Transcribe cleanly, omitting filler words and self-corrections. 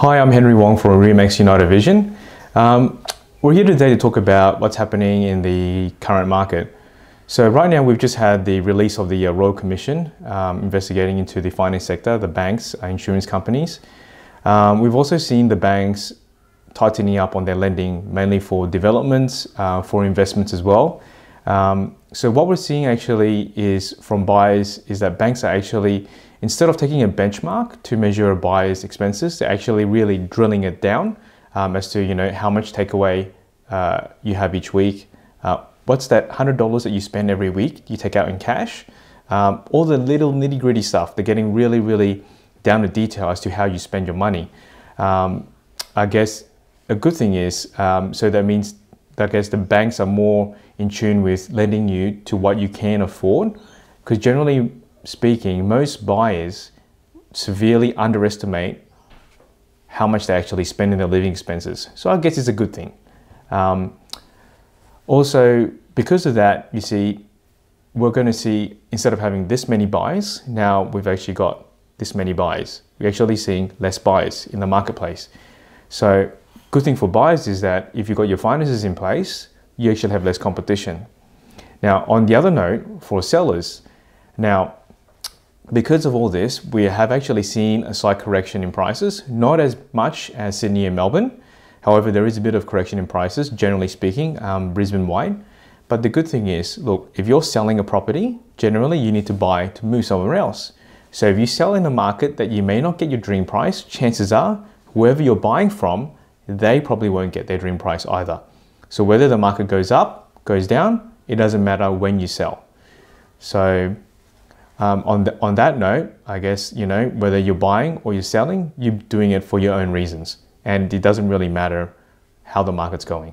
Hi, I'm Henry Wong for Remax United Vision. We're here today to talk about what's happening in the current market. So right now we've just had the release of the Royal Commission investigating into the finance sector, the banks, insurance companies. We've also seen the banks tightening up on their lending, mainly for developments, for investments as well. So what we're seeing actually is from buyers is that banks are actually, instead of taking a benchmark to measure a buyer's expenses, they're actually really drilling it down as to how much takeaway you have each week. What's that $100 that you spend every week you take out in cash? All the little nitty-gritty stuff. They're getting really down to detail as to how you spend your money. I guess a good thing is, so that means I guess the banks are more in tune with lending you to what you can afford, because generally speaking, most buyers severely underestimate how much they actually spend in their living expenses. So I guess it's a good thing. Also, because of that, you see, we're going to see, instead of having this many buyers, now we've actually got this many buyers. We're actually seeing less buyers in the marketplace. So good thing for buyers is that if you've got your finances in place, you actually have less competition. Now, on the other note, for sellers, now, because of all this, we have actually seen a slight correction in prices, not as much as Sydney and Melbourne. However, there is a bit of correction in prices, generally speaking, Brisbane-wide. But the good thing is, look, if you're selling a property, generally you need to buy to move somewhere else. So if you sell in a market that you may not get your dream price, chances are whoever you're buying from, they probably won't get their dream price either. So whether the market goes up, goes down, it doesn't matter when you sell. So on that note, I guess, whether you're buying or you're selling, you're doing it for your own reasons. And it doesn't really matter how the market's going.